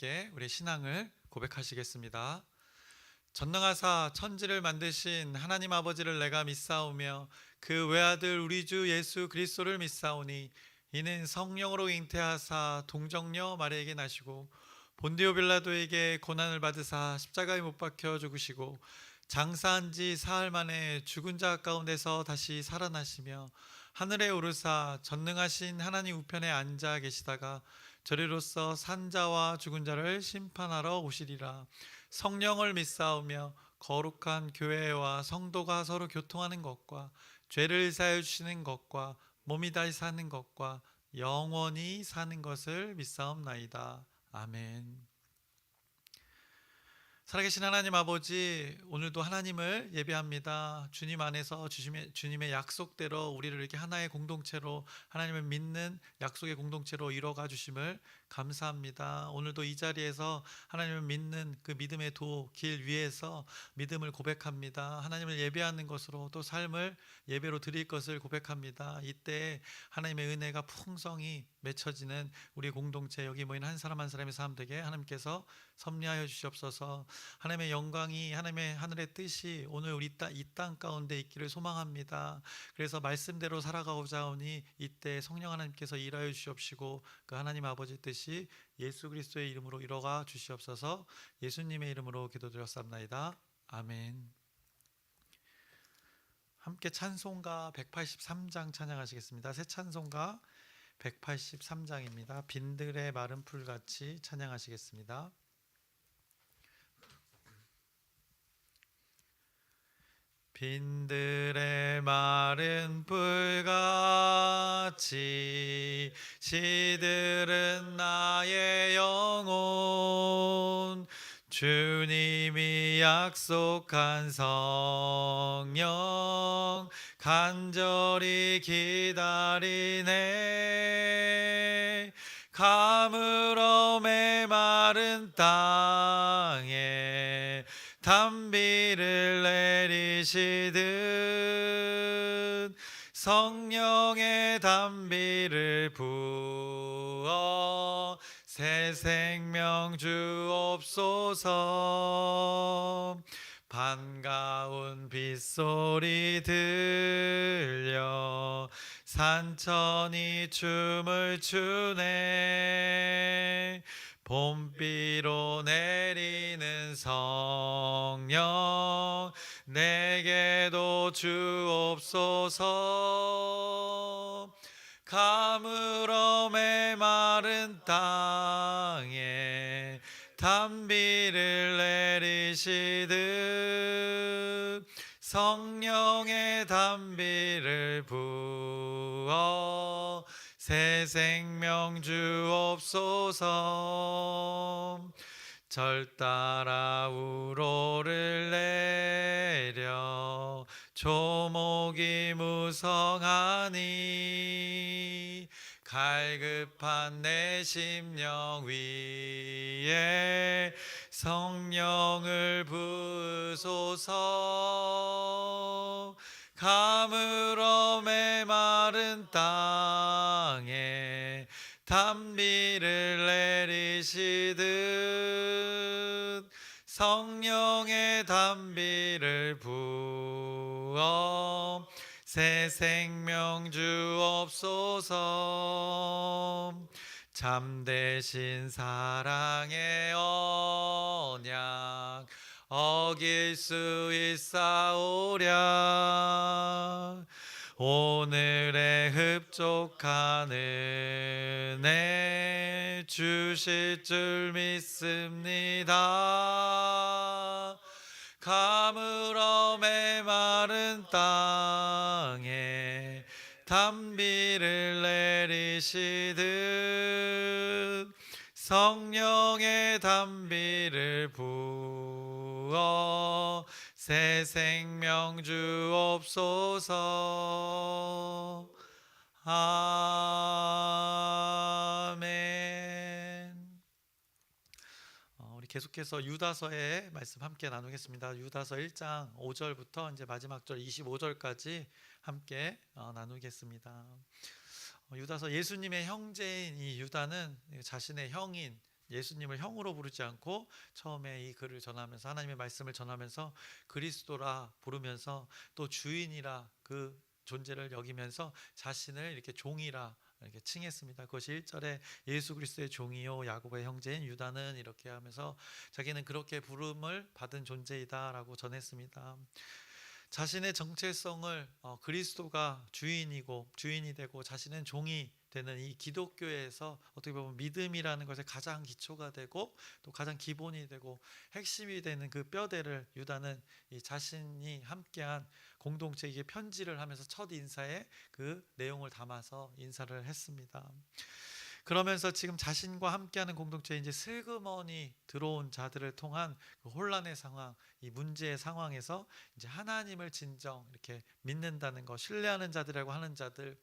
함께 우리 신앙을 고백하시겠습니다. 전능하사 천지를 만드신 하나님 아버지를 내가 믿사오며 그 외아들 우리 주 예수 그리스도를 믿사오니 이는 성령으로 잉태하사 동정녀 마리아에게 나시고 본디오 빌라도에게 고난을 받으사 십자가에 못 박혀 죽으시고 장사한 지 사흘 만에 죽은 자 가운데서 다시 살아나시며 하늘에 오르사 전능하신 하나님 우편에 앉아 계시다가 저리로서 산자와 죽은 자를 심판하러 오시리라. 성령을 믿사오며 거룩한 교회와 성도가 서로 교통하는 것과 죄를 사하여 주시는 것과 몸이 다시 사는 것과 영원히 사는 것을 믿사옵나이다. 아멘. 살아계신 하나님 아버지, 오늘도 하나님을 예배합니다. 주님 안에서 주님의 약속대로 우리를 이렇게 하나의 공동체로, 하나님을 믿는 약속의 공동체로 이뤄가 주심을 감사합니다. 오늘도 이 자리에서 하나님을 믿는 그 믿음의 길 위에서 믿음을 고백합니다. 하나님을 예배하는 것으로 또 삶을 예배로 드릴 것을 고백합니다. 이때 하나님의 은혜가 풍성히 맺혀지는 우리 공동체, 여기 모인 한 사람 한 사람의 삶 되게 하나님께서 섭리하여 주시옵소서. 하나님의 영광이, 하나님의 하늘의 뜻이 오늘 우리 이 땅 가운데 있기를 소망합니다. 그래서 말씀대로 살아가고자 하오니 이때 성령 하나님께서 일하여 주시옵시고 그 하나님 아버지 뜻이 예수 그리스도의 이름으로 이뤄가 주시옵소서. 예수님의 이름으로 기도드렸사옵나이다. 아멘. 함께 찬송가 183장 찬양하시겠습니다. 새 찬송가 183장입니다. 빈들의 마른 풀같이 찬양하시겠습니다. 빈들의 마른 풀같이 시들은 나의 영혼, 주님이 약속한 성령 간절히 기다리네. 가물어 메마른 땅에 단비를 내리시듯 성령의 단비를 부어 새 생명 주옵소서. 반가운 빗소리 들려 산천이 춤을 추네. 봄비로 내리는 성령 내게도 주옵소서. 가물어 메마른 땅에 단비를 내리시듯 성령의 단비를 부어 새 생명 주옵소서. 절 따라 우로를 내려 조목이 무성하니 갈급한 내 심령 위에 성령을 부으소서. 가물어 메마른 땅에 단비를 내리시듯 성령의 단비를 부어 새 생명 주옵소서. 참되신 사랑의 언약 어길 수 있사오랴. 오늘의 흡족한 은혜 주실 줄 믿습니다. 가물어 메마른 땅에 단비를 내리시듯 성령의 단비를 부어 새 생명 주옵소서. 아멘. 우리 계속해서 유다서의 말씀 함께 나누겠습니다. 유다서 1장 5절부터 이제 마지막 절 25절까지 함께 나누겠습니다. 유다서, 예수님의 형제인 이 유다는 자신의 형인 예수님을 형으로 부르지 않고 처음에 이 글을 전하면서 하나님의 말씀을 전하면서 그리스도라 부르면서 또 주인이라 그 존재를 여기면서 자신을 이렇게 종이라 이렇게 칭했습니다. 그것이 1절에 예수 그리스도의 종이요 야곱의 형제인 유다는 이렇게 하면서 자기는 그렇게 부름을 받은 존재이다라고 전했습니다. 자신의 정체성을 그리스도가 주인이고 주인이 되고 자신은 종이 되는 이 기독교에서 어떻게 보면 믿음이라는 것의 가장 기초가 되고 또 가장 기본이 되고 핵심이 되는 그 뼈대를 유다는 이 자신이 함께한 공동체에게 편지를 하면서 첫 인사에 그 내용을 담아서 인사를 했습니다. 그러면서 지금 자신과 함께하는 공동체에 이제 슬그머니 들어온 자들을 통한 그 혼란의 상황, 이 문제의 상황에서 이제 하나님을 진정 이렇게 믿는다는 것, 신뢰하는 자들이라고 하는 자들,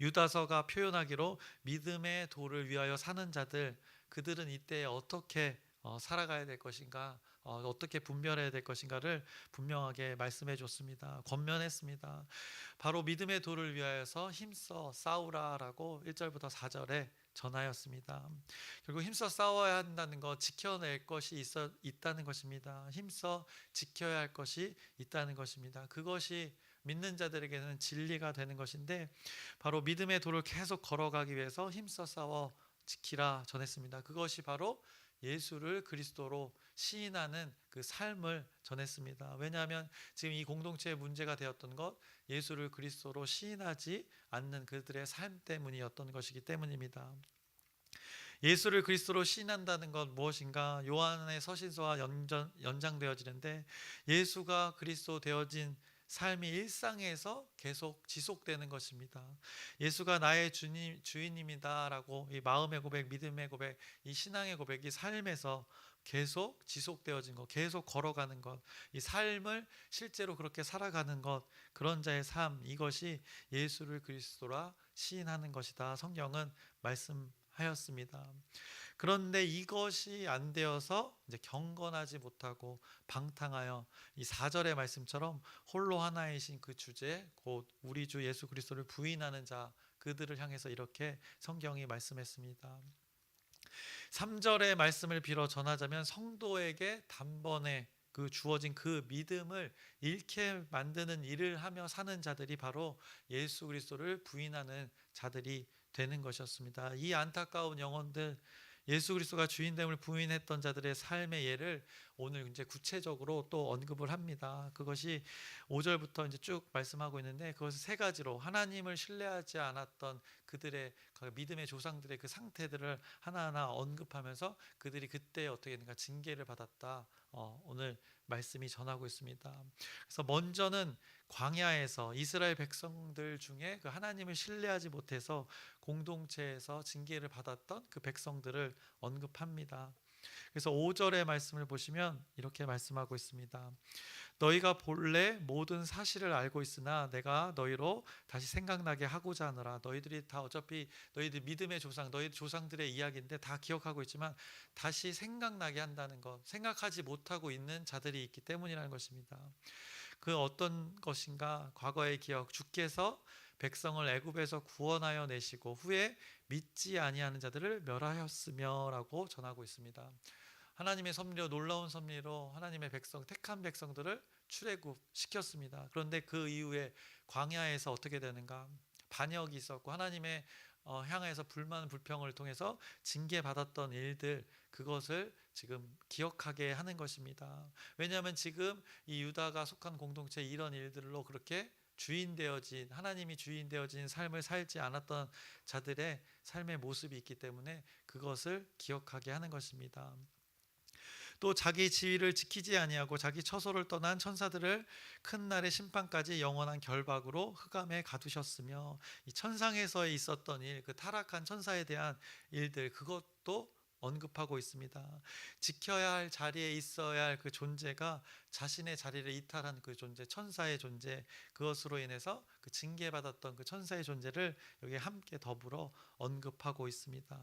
유다서가 표현하기로 믿음의 도를 위하여 사는 자들, 그들은 이때 어떻게 살아가야 될 것인가, 어떻게 분별해야 될 것인가를 분명하게 말씀해 줬습니다. 권면했습니다. 바로 믿음의 도를 위하여서 힘써 싸우라라고 1절부터 4절에 전하였습니다. 결국 힘써 싸워야 한다는 것, 지켜낼 것이 있다는 것입니다. 힘써 지켜야 할 것이 있다는 것입니다. 그것이 믿는 자들에게는 진리가 되는 것인데 바로 믿음의 도를 계속 걸어가기 위해서 힘써 싸워 지키라 전했습니다. 그것이 바로 예수를 그리스도로 시인하는 그 삶을 전했습니다. 왜냐하면 지금 이 공동체의 문제가 되었던 것, 예수를 그리스도로 시인하지 않는 그들의 삶 때문이었던 것이기 때문입니다. 예수를 그리스도로 시인한다는 것 무엇인가? 요한의 서신서와 연장되어지는데 예수가 그리스도 되어진 삶이 일상에서 계속 지속되는 것입니다. 예수가 나의 주인님이다라고 이 마음의 고백, 믿음의 고백, 이 신앙의 고백이 삶에서 계속 지속되어진 것, 계속 걸어가는 것, 이 삶을 실제로 그렇게 살아가는 것, 그런 자의 삶, 이것이 예수를 그리스도라 시인하는 것이다. 성경은 말씀하였습니다. 그런데 이것이 안 되어서 이제 경건하지 못하고 방탕하여 이 4절의 말씀처럼 홀로 하나이신 그 주제 곧 우리 주 예수 그리스도를 부인하는 자 그들을 향해서 이렇게 성경이 말씀했습니다. 3절의 말씀을 빌어 전하자면 성도에게 단번에 그 주어진 그 믿음을 잃게 만드는 일을 하며 사는 자들이 바로 예수 그리스도를 부인하는 자들이 되는 것이었습니다. 이 안타까운 영혼들, 예수 그리스도가 주인됨을 부인했던 자들의 삶의 예를 오늘 이제 구체적으로 또 언급을 합니다. 그것이 5절부터 이제 쭉 말씀하고 있는데 그것을 세 가지로 하나님을 신뢰하지 않았던 그들의 믿음의 조상들의 그 상태들을 하나하나 언급하면서 그들이 그때 어떻게 했는가 징계를 받았다. 오늘 말씀이 전하고 있습니다. 그래서 먼저는 광야에서 이스라엘 백성들 중에 그 하나님을 신뢰하지 못해서 공동체에서 징계를 받았던 그 백성들을 언급합니다. 그래서 5절의 말씀을 보시면 이렇게 말씀하고 있습니다. 너희가 본래 모든 사실을 알고 있으나 내가 너희로 다시 생각나게 하고자 하노라. 너희들이 다 어차피 너희들 믿음의 조상, 너희 조상들의 이야기인데 다 기억하고 있지만 다시 생각나게 한다는 것, 생각하지 못하고 있는 자들이 있기 때문이라는 것입니다. 그 어떤 것인가? 과거의 기억, 주께서 백성을 애굽에서 구원하여 내시고 후에 믿지 아니하는 자들을 멸하였으며라고 전하고 있습니다. 하나님의 섭리로, 놀라운 섭리로 하나님의 백성, 택한 백성들을 출애굽시켰습니다. 그런데 그 이후에 광야에서 어떻게 되는가? 반역이 있었고 하나님의 향해서 불만 불평을 통해서 징계받았던 일들, 그것을 지금 기억하게 하는 것입니다. 왜냐하면 지금 이 유다가 속한 공동체 이런 일들로 그렇게 주인 되어진, 하나님이 주인 되어진 삶을 살지 않았던 자들의 삶의 모습이 있기 때문에 그것을 기억하게 하는 것입니다. 또 자기 지위를 지키지 아니하고 자기 처소를 떠난 천사들을 큰 날의 심판까지 영원한 결박으로 흑암에 가두셨으며, 이 천상에서 있었던 일, 그 타락한 천사에 대한 일들, 그것도 언급하고 있습니다. 지켜야 할 자리에 있어야 할 그 존재가 자신의 자리를 이탈한 그 존재, 천사의 존재, 그것으로 인해서 그 징계받았던 그 천사의 존재를 여기에 함께 더불어 언급하고 있습니다.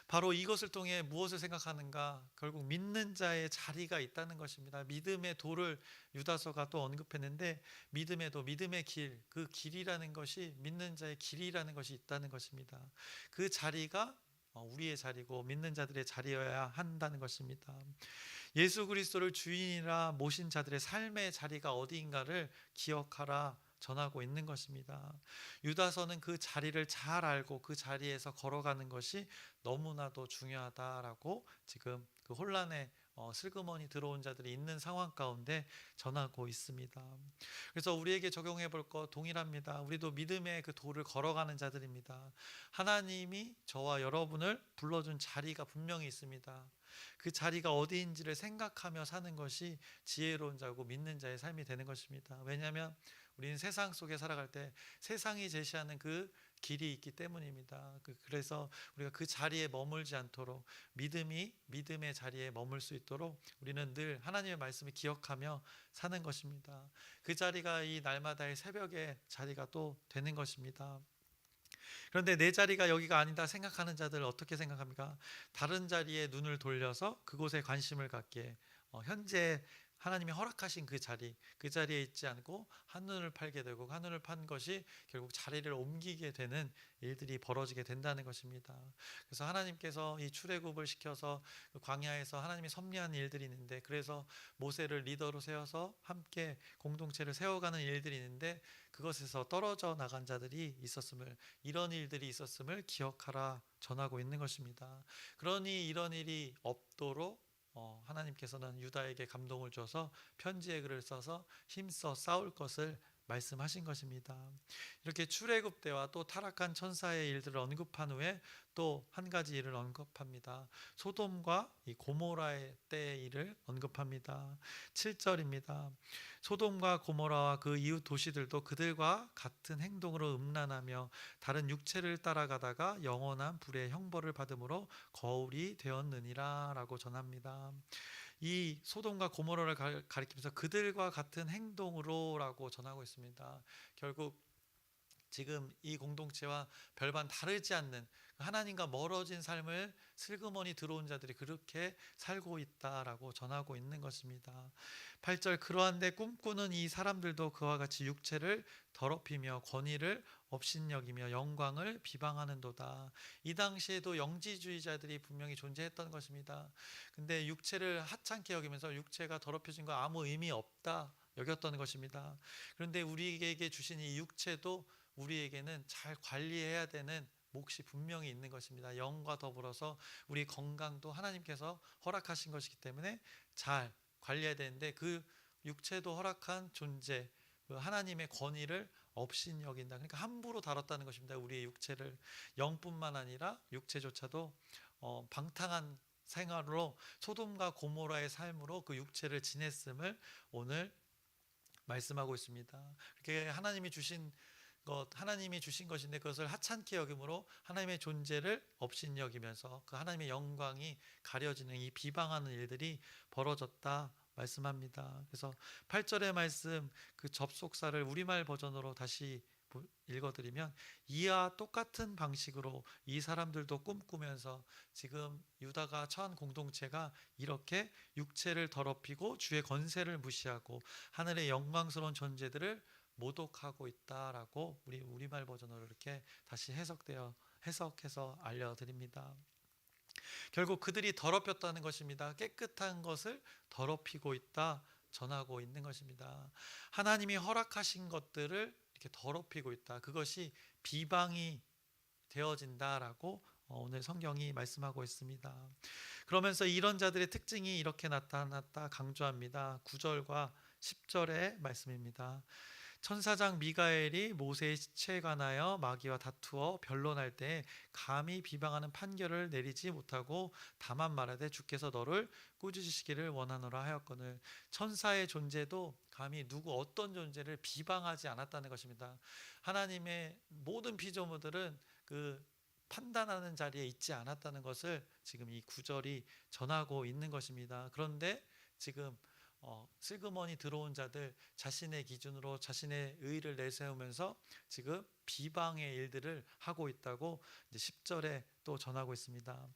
바로 이것을 통해 무엇을 생각하는가? 결국 믿는 자의 자리가 있다는 것입니다. 믿음의 도를 유다서가 또 언급했는데 믿음의 도, 믿음의 길, 그 길이라는 것이 믿는 자의 길이라는 것이 있다는 것입니다. 그 자리가 우리의 자리고 믿는 자들의 자리여야 한다는 것입니다. 예수 그리스도를 주인이라 모신 자들의 삶의 자리가 어디인가를 기억하라 전하고 있는 것입니다. 유다서는 그 자리를 잘 알고 그 자리에서 걸어가는 것이 너무나도 중요하다라고 지금 그 혼란에 슬그머니 들어온 자들이 있는 상황 가운데 전하고 있습니다. 그래서 우리에게 적용해 볼 것 동일합니다. 우리도 믿음의 그 도를 걸어가는 자들입니다. 하나님이 저와 여러분을 불러준 자리가 분명히 있습니다. 그 자리가 어디인지를 생각하며 사는 것이 지혜로운 자고 믿는 자의 삶이 되는 것입니다. 왜냐하면 우리는 세상 속에 살아갈 때 세상이 제시하는 그 길이 있기 때문입니다. 그래서 우리가 그 자리에 머물지 않도록 믿음의 자리에 머물 수 있도록 우리는 늘 하나님의 말씀을 기억하며 사는 것입니다. 그 자리가 이 날마다의 새벽의 자리가 또 되는 것입니다. 그런데 내 자리가 여기가 아니다 생각하는 자들 어떻게 생각합니까? 다른 자리에 눈을 돌려서 그곳에 관심을 갖게 현재 하나님이 허락하신 그 자리에 있지 않고 한눈을 팔게 되고 한눈을 판 것이 결국 자리를 옮기게 되는 일들이 벌어지게 된다는 것입니다. 그래서 하나님께서 이 출애굽을 시켜서 그 광야에서 하나님이 섭리한 일들이 있는데, 그래서 모세를 리더로 세워서 함께 공동체를 세워가는 일들이 있는데, 그것에서 떨어져 나간 자들이 있었음을, 이런 일들이 있었음을 기억하라 전하고 있는 것입니다. 그러니 이런 일이 없도록 하나님께서는 유다에게 감동을 줘서 편지의 글을 써서 힘써 싸울 것을 말씀하신 것입니다. 이렇게 출애굽 때와 또 타락한 천사의 일들을 언급한 후에 또 한 가지 일을 언급합니다. 소돔과 이 고모라의 때의 일을 언급합니다. 7절입니다. 소돔과 고모라와 그 이웃 도시들도 그들과 같은 행동으로 음란하며 다른 육체를 따라가다가 영원한 불의 형벌을 받음으로 거울이 되었느니라 라고 전합니다. 이 소돔과 고모라를 가리키면서 그들과 같은 행동으로 라고 전하고 있습니다. 결국 지금 이 공동체와 별반 다르지 않는 하나님과 멀어진 삶을 슬그머니 들어온 자들이 그렇게 살고 있다라고 전하고 있는 것입니다. 8절 그러한데 꿈꾸는 이 사람들도 그와 같이 육체를 더럽히며 권위를 업신여기며 영광을 비방하는도다. 이 당시에도 영지주의자들이 분명히 존재했던 것입니다. 근데 육체를 하찮게 여기면서 육체가 더럽혀진 거 아무 의미 없다 여겼던 것입니다. 그런데 우리에게 주신 이 육체도 우리에게는 잘 관리해야 되는 몫이 분명히 있는 것입니다. 영과 더불어서 우리 건강도 하나님께서 허락하신 것이기 때문에 잘 관리해야 되는데, 그 육체도 허락한 존재, 그 하나님의 권위를 업신여긴다. 그러니까 함부로 다뤘다는 것입니다. 우리의 육체를. 영뿐만 아니라 육체조차도 방탕한 생활로 소돔과 고모라의 삶으로 그 육체를 지냈음을 오늘 말씀하고 있습니다. 이렇게 하나님이 주신 것인데 그것을 하찮게 여김으로 하나님의 존재를 업신여기면서 그 하나님의 영광이 가려지는 이 비방하는 일들이 벌어졌다 말씀합니다. 그래서 8절의 말씀 그 접속사를 우리말 버전으로 다시 읽어드리면, 이와 똑같은 방식으로 이 사람들도 꿈꾸면서 지금 유다가 처한 공동체가 이렇게 육체를 더럽히고 주의 권세를 무시하고 하늘의 영광스러운 존재들을 모독하고 있다라고 우리말 버전으로 이렇게 다시 해석해서 알려드립니다. 결국 그들이 더럽혔다는 것입니다. 깨끗한 것을 더럽히고 있다 전하고 있는 것입니다. 하나님이 허락하신 것들을 이렇게 더럽히고 있다. 그것이 비방이 되어진다라고 오늘 성경이 말씀하고 있습니다. 그러면서 이런 자들의 특징이 이렇게 나타났다 강조합니다. 9절과 10절의 말씀입니다. 천사장 미가엘이 모세의 시체에 관하여 마귀와 다투어 변론할 때 감히 비방하는 판결을 내리지 못하고 다만 말하되 주께서 너를 꾸짖으시기를 원하노라 하였거늘. 천사의 존재도 감히 누구 어떤 존재를 비방하지 않았다는 것입니다. 하나님의 모든 피조물들은 그 판단하는 자리에 있지 않았다는 것을 지금 이 구절이 전하고 있는 것입니다. 그런데 지금 슬그머니 들어온 자들, 자신의 기준으로 자신의 의의를 내세우면서 지금 비방의 일들을 하고 있다고 이제 10절에 또 전하고 있습니다.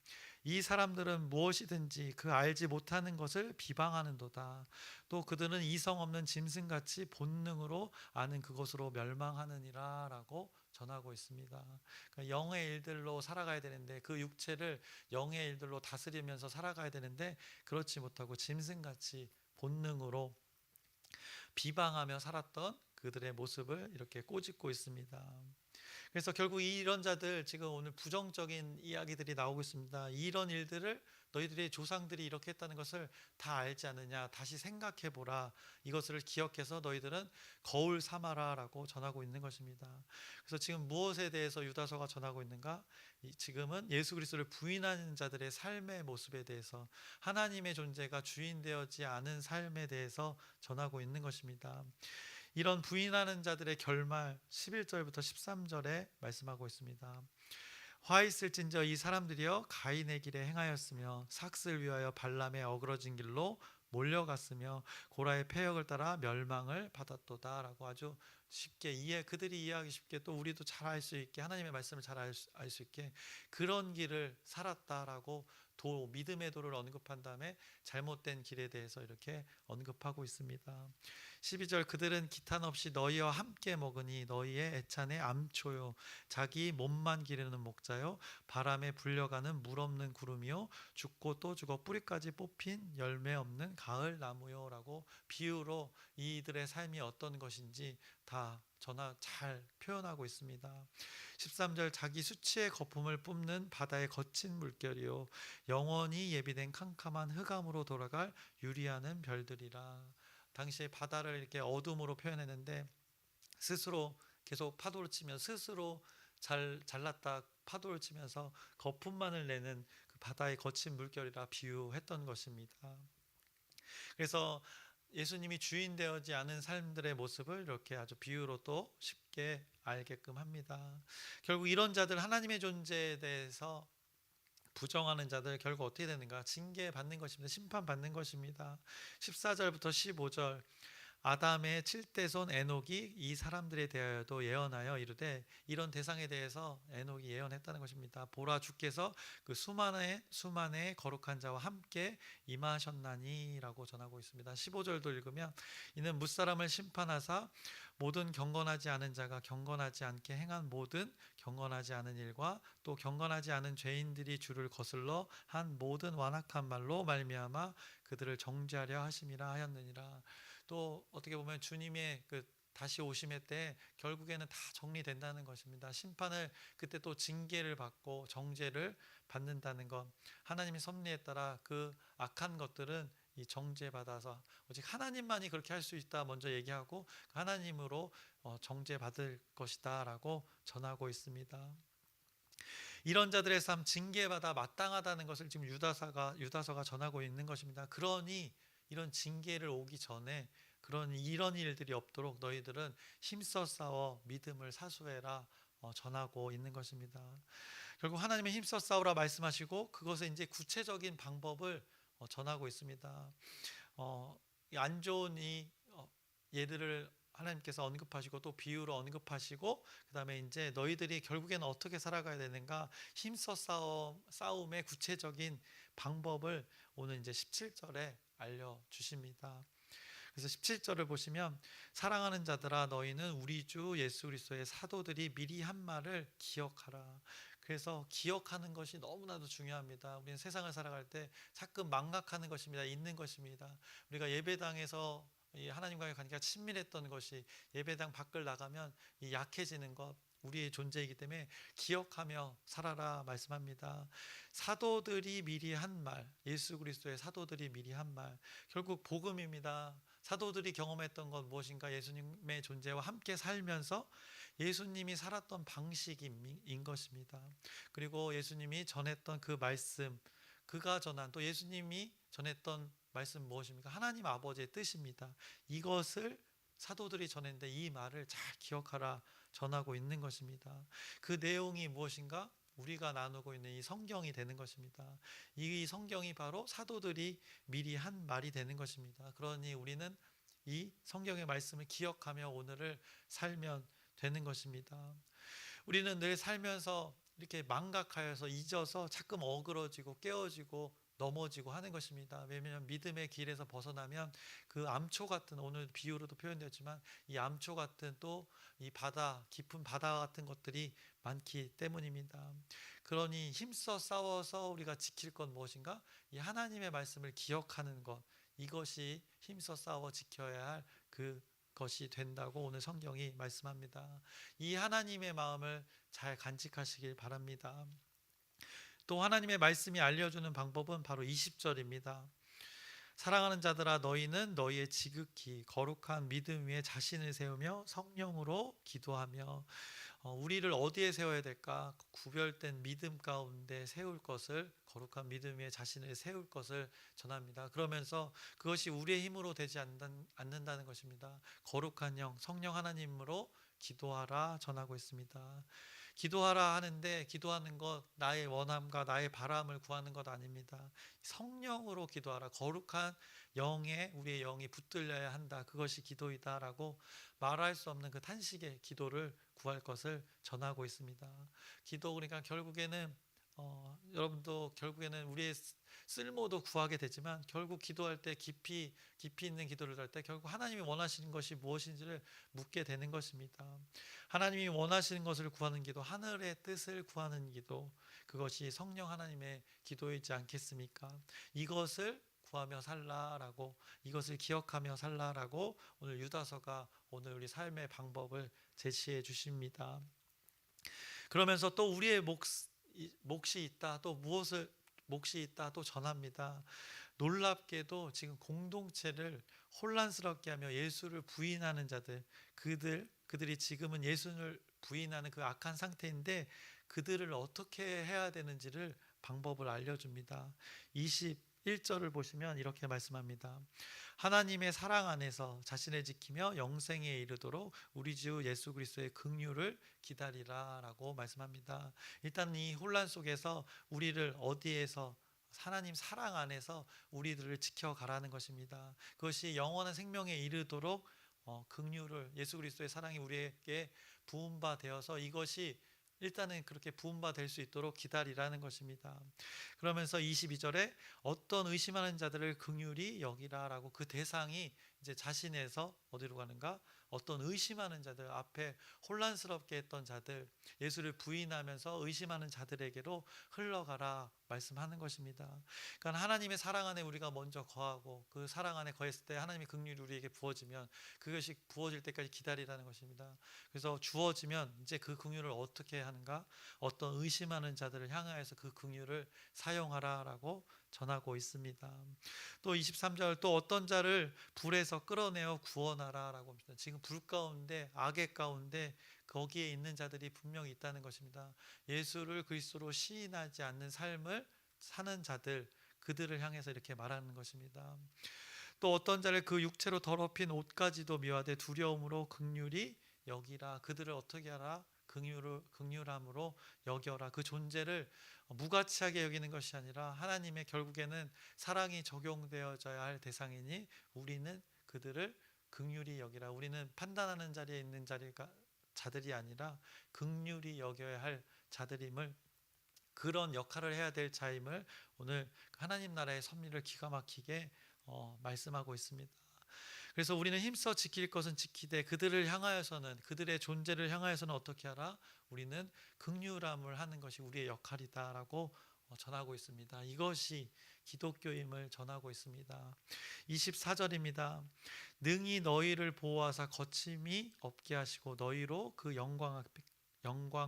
이 사람들은 무엇이든지 그 알지 못하는 것을 비방하는도다. 또 그들은 이성 없는 짐승같이 본능으로 아는 그것으로 멸망하느니라 라고 전하고 있습니다. 그러니까 영의 일들로 살아가야 되는데 그 육체를 영의 일들로 다스리면서 살아가야 되는데 그렇지 못하고 짐승같이 본능으로 비방하며 살았던 그들의 모습을 이렇게 꼬집고 있습니다. 그래서 결국 이런 자들, 지금 오늘 부정적인 이야기들이 나오고 있습니다. 이런 일들을 너희들의 조상들이 이렇게 했다는 것을 다 알지 않느냐, 다시 생각해 보라, 이것을 기억해서 너희들은 거울 삼아라 라고 전하고 있는 것입니다. 그래서 지금 무엇에 대해서 유다서가 전하고 있는가? 지금은 예수 그리스도를 부인하는 자들의 삶의 모습에 대해서, 하나님의 존재가 주인되어지 않은 삶에 대해서 전하고 있는 것입니다. 이런 부인하는 자들의 결말 11절부터 13절에 말씀하고 있습니다. 화 있을진저 이 사람들이여 가인의 길에 행하였으며 삭슬 위하여 발람의 어그러진 길로 몰려갔으며 고라의 패역을 따라 멸망을 받았도다 라고 아주 쉽게 그들이 이해하기 쉽게, 또 우리도 잘 알 수 있게, 하나님의 말씀을 잘 알 수 있게 그런 길을 살았다라고 믿음의 도를 언급한 다음에 잘못된 길에 대해서 이렇게 언급하고 있습니다. 12절 그들은 기탄 없이 너희와 함께 먹으니 너희의 애찬의 암초요 자기 몸만 기르는 목자요 바람에 불려가는 물 없는 구름이요 죽고 또 죽어 뿌리까지 뽑힌 열매 없는 가을 나무요 라고 비유로 이들의 삶이 어떤 것인지 다 잘 표현하고 있습니다. 13절 자기 수치의 거품을 뿜는 바다의 거친 물결이요 영원히 예비된 캄캄한 흑암으로 돌아갈 유리하는 별들이라. 당시에 바다를 이렇게 어둠으로 표현했는데 스스로 계속 파도를 치며 스스로 잘났다 파도를 치면서 거품만을 내는 그 바다의 거친 물결이라 비유했던 것입니다. 그래서 예수님이 주인 되어지 않은 삶들의 모습을 이렇게 아주 비유로 또 쉽게 알게끔 합니다. 결국 이런 자들, 하나님의 존재에 대해서 부정하는 자들 결국 어떻게 되는가? 징계받는 것입니다. 심판받는 것입니다. 14절부터 15절 아담의 7대손 에녹이 이 사람들에 대하여도 예언하여 이르되, 이런 대상에 대해서 에녹이 예언했다는 것입니다. 보라 주께서 그 수만의 거룩한 자와 함께 임하셨나니 라고 전하고 있습니다. 15절도 읽으면 이는 뭇사람을 심판하사 모든 경건하지 않은 자가 경건하지 않게 행한 모든 경건하지 않은 일과 또 경건하지 않은 죄인들이 주를 거슬러 한 모든 완악한 말로 말미암아 그들을 정죄하려 하심이라 하였느니라. 또 어떻게 보면 주님의 그 다시 오심의 때 결국에는 다 정리된다는 것입니다. 심판을 그때 또 징계를 받고 정죄를 받는다는 것, 하나님의 섭리에 따라 그 악한 것들은 이 정죄받아서 오직 하나님만이 그렇게 할 수 있다 먼저 얘기하고 하나님으로 정죄받을 것이다 라고 전하고 있습니다. 이런 자들의 삶 징계받아 마땅하다는 것을 지금 유다서가 전하고 있는 것입니다. 그러니 이런 징계를 오기 전에 이런 일들이 없도록 너희들은 힘써 싸워 믿음을 사수해라 전하고 있는 것입니다. 결국 하나님의 힘써 싸우라 말씀하시고 그것의 이제 구체적인 방법을 전하고 있습니다. 안 좋은 예들을 하나님께서 언급하시고 또 비유로 언급하시고 그 다음에 이제 너희들이 결국에는 어떻게 살아가야 되는가, 힘써 싸움의 구체적인 방법을 오늘 이제 17절에 알려주십니다. 그래서 17절을 보시면 사랑하는 자들아 너희는 우리 주 예수 그리스도의 사도들이 미리 한 말을 기억하라. 그래서 기억하는 것이 너무나도 중요합니다. 우리는 세상을 살아갈 때 가끔 망각하는 것입니다. 잊는 것입니다. 우리가 예배당에서 하나님과의 관계가 친밀했던 것이 예배당 밖을 나가면 약해지는 것, 우리의 존재이기 때문에 기억하며 살아라 말씀합니다. 사도들이 미리 한 말, 예수 그리스도의 사도들이 미리 한 말, 결국 복음입니다. 사도들이 경험했던 건 무엇인가? 예수님의 존재와 함께 살면서 예수님이 살았던 방식인 것입니다. 그리고 예수님이 전했던 그 말씀, 그가 전한 또 예수님이 전했던 말씀 무엇입니까? 하나님 아버지의 뜻입니다. 이것을 사도들이 전했는데 이 말을 잘 기억하라 전하고 있는 것입니다. 그 내용이 무엇인가? 우리가 나누고 있는 이 성경이 되는 것입니다. 이 성경이 바로 사도들이 미리 한 말이 되는 것입니다. 그러니 우리는 이 성경의 말씀을 기억하며 오늘을 살면 되는 것입니다. 우리는 늘 살면서 이렇게 망각하여서 잊어서 자꾸 어그러지고 깨어지고 넘어지고 하는 것입니다. 왜냐하면 믿음의 길에서 벗어나면 그 암초 같은, 오늘 비유로도 표현되었지만 이 암초 같은 또 이 바다, 깊은 바다 같은 것들이 많기 때문입니다. 그러니 힘써 싸워서 우리가 지킬 건 무엇인가? 이 하나님의 말씀을 기억하는 것, 이것이 힘써 싸워 지켜야 할 그것이 된다고 오늘 성경이 말씀합니다. 이 하나님의 마음을 잘 간직하시길 바랍니다. 또 하나님의 말씀이 알려주는 방법은 바로 20절입니다. 사랑하는 자들아, 너희는 너희의 지극히 거룩한 믿음 위에 자신을 세우며 성령으로 기도하며. 우리를 어디에 세워야 될까? 구별된 믿음 가운데 세울 것을, 거룩한 믿음 위에 자신을 세울 것을 전합니다. 그러면서 그것이 우리의 힘으로 되지 않는다는 것입니다. 거룩한 영, 성령 하나님으로 기도하라 전하고 있습니다. 기도하라 하는데, 기도하는 것 나의 원함과 나의 바람을 구하는 것 아닙니다. 성령으로 기도하라. 거룩한 영에 우리의 영이 붙들려야 한다. 그것이 기도이다라고 말할 수 없는 그 탄식의 기도를 구할 것을 전하고 있습니다. 기도, 그러니까 결국에는 여러분도 결국에는 우리의 쓸모도 구하게 되지만, 결국 기도할 때 깊이 있는 기도를 할 때 결국 하나님이 원하시는 것이 무엇인지를 묻게 되는 것입니다. 하나님이 원하시는 것을 구하는 기도, 하늘의 뜻을 구하는 기도, 그것이 성령 하나님의 기도이지 않겠습니까? 이것을 구하며 살라라고, 이것을 기억하며 살라라고 오늘 유다서가 오늘 우리 삶의 방법을 제시해 주십니다. 그러면서 또 우리의 몫이 있다, 또 무엇을 몫이 있다 또 전합니다. 놀랍게도 지금 공동체를 혼란스럽게 하며 예수를 부인하는 자들, 그들이 지금은 예수를 부인하는 그 악한 상태인데, 그들을 어떻게 해야 되는지를 방법을 알려줍니다. 21절을 보시면 이렇게 말씀합니다. 하나님의 사랑 안에서 자신을 지키며 영생에 이르도록 우리 주 예수 그리스도의 긍휼을 기다리라 라고 말씀합니다. 일단 이 혼란 속에서 우리를 어디에서, 하나님 사랑 안에서 우리들을 지켜가라는 것입니다. 그것이 영원한 생명에 이르도록 긍휼을, 예수 그리스도의 사랑이 우리에게 부음바 되어서 이것이 일단은 그렇게 부음바 될 수 있도록 기다리라는 것입니다. 그러면서 22절에 어떤 의심하는 자들을 긍휼히 여기라라고, 그 대상이 이제 자신에서 어디로 가는가? 어떤 의심하는 자들, 앞에 혼란스럽게 했던 자들, 예수를 부인하면서 의심하는 자들에게로 흘러가라 말씀하는 것입니다. 그러니까 하나님의 사랑 안에 우리가 먼저 거하고, 그 사랑 안에 거했을 때 하나님의 긍휼이 우리에게 부어지면 그것이 부어질 때까지 기다리라는 것입니다. 그래서 주어지면 이제 그 긍휼을 어떻게 하는가? 어떤 의심하는 자들을 향하여서 그 긍휼을 사용하라라고 전하고 있습니다. 또 23절, 또 어떤 자를 불에서 끌어내어 구원하라라고 합니다. 지금 불 가운데, 악의 가운데 거기에 있는 자들이 분명히 있다는 것입니다. 예수를 그리스도로 시인하지 않는 삶을 사는 자들, 그들을 향해서 이렇게 말하는 것입니다. 또 어떤 자를 그 육체로 더럽힌 옷까지도 미워하되 두려움으로 긍휼히 여기라. 그들을 어떻게 하라? 긍휼함으로 여겨라. 그 존재를 무가치하게 여기는 것이 아니라, 하나님의 결국에는 사랑이 적용되어져야 할 대상이니 우리는 그들을 긍휼히 여기라. 우리는 판단하는 자리에 있는 자들이 아니라 긍휼히 여겨야 할 자들임을, 그런 역할을 해야 될 자임을 오늘 하나님 나라의 섭리를 기가 막히게 말씀하고 있습니다. 그래서 우리는 힘써 지킬 것은 지키되 그들을 향하여서는, 그들의 존재를 향하여서는 어떻게 하라? 우리는 긍휼함을 하는 것이 우리의 역할이다라고 전하고 있습니다. 이것이 기독교임을 전하고 있습니다. 24절입니다. 능히 너희를 보호하사 거침이 없게 하시고 너희로 그 영광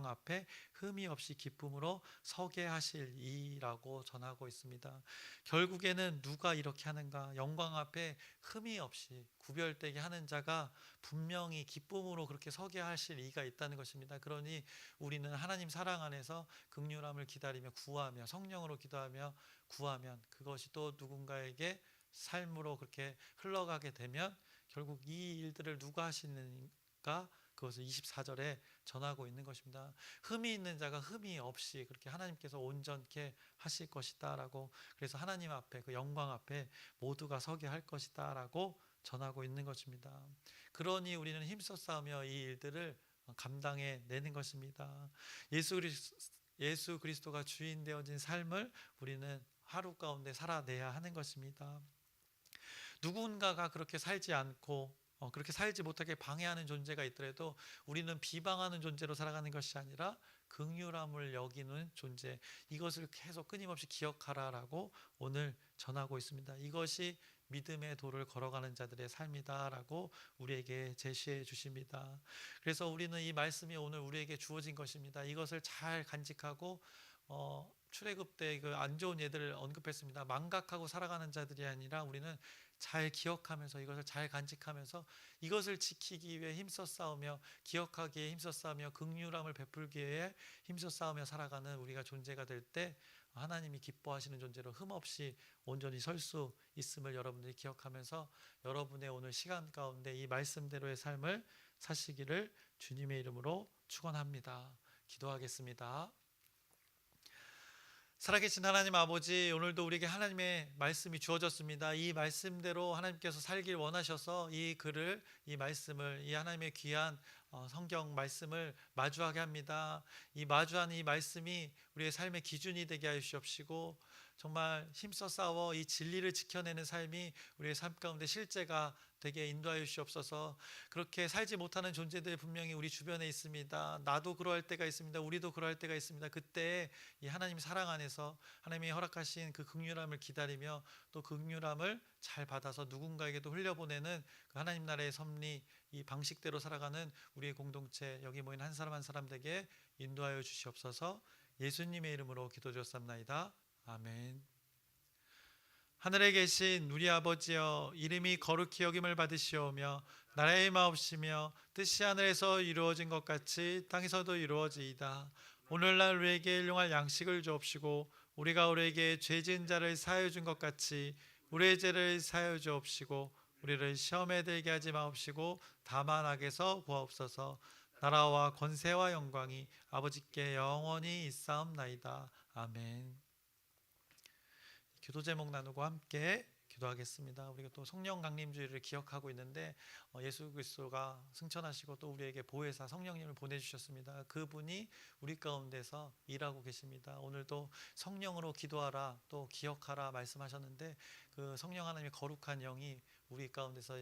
앞에 흠이 없이 기쁨으로 서게 하실 이라고 전하고 있습니다. 결국에는 누가 이렇게 하는가? 영광 앞에 흠이 없이 구별되게 하는 자가 분명히 기쁨으로 그렇게 서게 하실 이가 있다는 것입니다. 그러니 우리는 하나님 사랑 안에서 긍휼함을 기다리며 구하며, 성령으로 기도하며 구하면, 그것이 또 누군가에게 삶으로 그렇게 흘러가게 되면 결국 이 일들을 누가 하시는가? 그것을 24절에 전하고 있는 것입니다. 흠이 있는 자가 흠이 없이 그렇게 하나님께서 온전케 하실 것이다 라고, 그래서 하나님 앞에, 그 영광 앞에 모두가 서게 할 것이다 라고 전하고 있는 것입니다. 그러니 우리는 힘써 싸우며 이 일들을 감당해 내는 것입니다. 예수 그리스도가 주인 되어진 삶을 우리는 하루 가운데 살아내야 하는 것입니다. 누군가가 그렇게 살지 않고 그렇게 살지 못하게 방해하는 존재가 있더라도 우리는 비방하는 존재로 살아가는 것이 아니라 긍휼함을 여기는 존재, 이것을 계속 끊임없이 기억하라라고 오늘 전하고 있습니다. 이것이 믿음의 도를 걸어가는 자들의 삶이다라고 우리에게 제시해 주십니다. 그래서 우리는 이 말씀이 오늘 우리에게 주어진 것입니다. 이것을 잘 간직하고 출애굽 때 그 안 좋은 예들을 언급했습니다. 망각하고 살아가는 자들이 아니라 우리는 잘 기억하면서 이것을 잘 간직하면서 이것을 지키기 위해 힘써 싸우며 기억하기에 힘써 싸우며 긍휼함을 베풀기 위해 힘써 싸우며 살아가는 우리가 존재가 될 때 하나님이 기뻐하시는 존재로 흠없이 온전히 설 수 있음을 여러분들이 기억하면서 여러분의 오늘 시간 가운데 이 말씀대로의 삶을 사시기를 주님의 이름으로 축원합니다. 기도하겠습니다. 살아계신 하나님 아버지, 오늘도 우리에게 하나님의 말씀이 주어졌습니다. 이 말씀대로 하나님께서 살길 원하셔서 이 글을, 이 말씀을, 이 하나님의 귀한 성경 말씀을 마주하게 합니다. 이 마주하는 이 말씀이 우리의 삶의 기준이 되게 하여 주옵시고 정말 힘써 싸워 이 진리를 지켜내는 삶이 우리의 삶 가운데 실제가 되게 인도하여 주시옵소서. 그렇게 살지 못하는 존재들이 분명히 우리 주변에 있습니다. 나도 그러할 때가 있습니다. 우리도 그러할 때가 있습니다. 그때 이 하나님 사랑 안에서 하나님이 허락하신 그 긍휼함을 기다리며 또 긍휼함을 잘 받아서 누군가에게도 흘려보내는 그 하나님 나라의 섭리, 이 방식대로 살아가는 우리의 공동체, 여기 모인 한 사람 한 사람에게 인도하여 주시옵소서. 예수님의 이름으로 기도드렸사옵나이다. 아멘. 하늘에 계신 우리 아버지여, 이름이 거룩히 여김을 받으시오며 나라의 마옵시며 뜻이 하늘에서 이루어진 것 같이 땅에서도 이루어지이다. 오늘날 우리에게 일용할 양식을 주옵시고 우리가 우리에게 죄 지은 자를 사하여 준 것 같이 우리의 죄를 사하여 주옵시고 우리를 시험에 들게 하지 마옵시고 다만 악에서 구하옵소서. 나라와 권세와 영광이 아버지께 영원히 있사옵나이다. 아멘. 기도 제목 나누고 함께 기도하겠습니다. 우리가 또 성령 강림주의를 기억하고 있는데 예수 그리스도가 승천하시고 또 우리에게 보혜사 성령님을 보내주셨습니다. 그분이 우리 가운데서 일하고 계십니다. 오늘도 성령으로 기도하라 또 기억하라 말씀하셨는데 그 성령 하나님의 거룩한 영이 우리 가운데서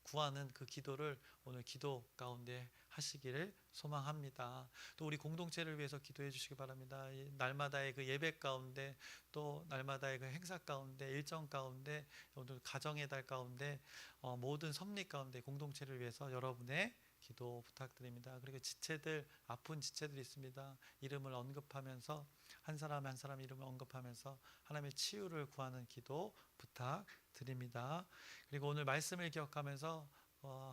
구하는 그 기도를 오늘 기도 가운데 하시기를 소망합니다. 또 우리 공동체를 위해서 기도해 주시기 바랍니다. 날마다의 그 예배 가운데 또 날마다의 그 행사 가운데 일정 가운데 오늘 가정의 달 가운데 모든 섭리 가운데 공동체를 위해서 여러분의 기도 부탁드립니다. 그리고 지체들, 아픈 지체들이 있습니다. 이름을 언급하면서 한 사람 한 사람 이름을 언급하면서 하나님의 치유를 구하는 기도 부탁드립니다. 그리고 오늘 말씀을 기억하면서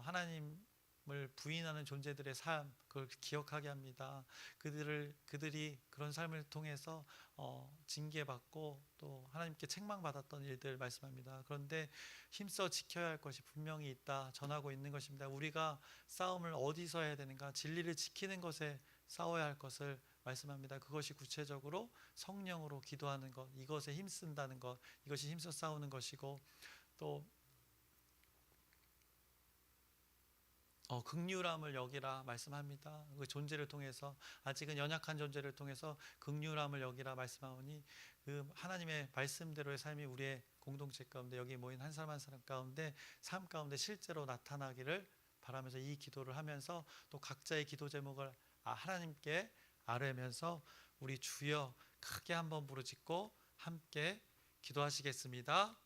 하나님을 부인하는 존재들의 삶, 그걸 기억하게 합니다. 그들이 그런 삶을 통해서 징계받고 또 하나님께 책망받았던 일들 말씀합니다. 그런데 힘써 지켜야 할 것이 분명히 있다 전하고 있는 것입니다. 우리가 싸움을 어디서 해야 되는가? 진리를 지키는 것에 싸워야 할 것을 말씀합니다. 그것이 구체적으로 성령으로 기도하는 것, 이것에 힘쓴다는 것, 이것이 힘써 싸우는 것이고 또 긍휼함을 여기라 말씀합니다. 그 존재를 통해서 아직은 연약한 존재를 통해서 긍휼함을 여기라 말씀하오니 그 하나님의 말씀대로의 삶이 우리의 공동체 가운데 여기 모인 한 사람 한 사람 가운데 삶 가운데 실제로 나타나기를 바라면서 이 기도를 하면서 또 각자의 기도 제목을 하나님께 아뢰면서 우리 주여 크게 한번 부르짖고 함께 기도하시겠습니다.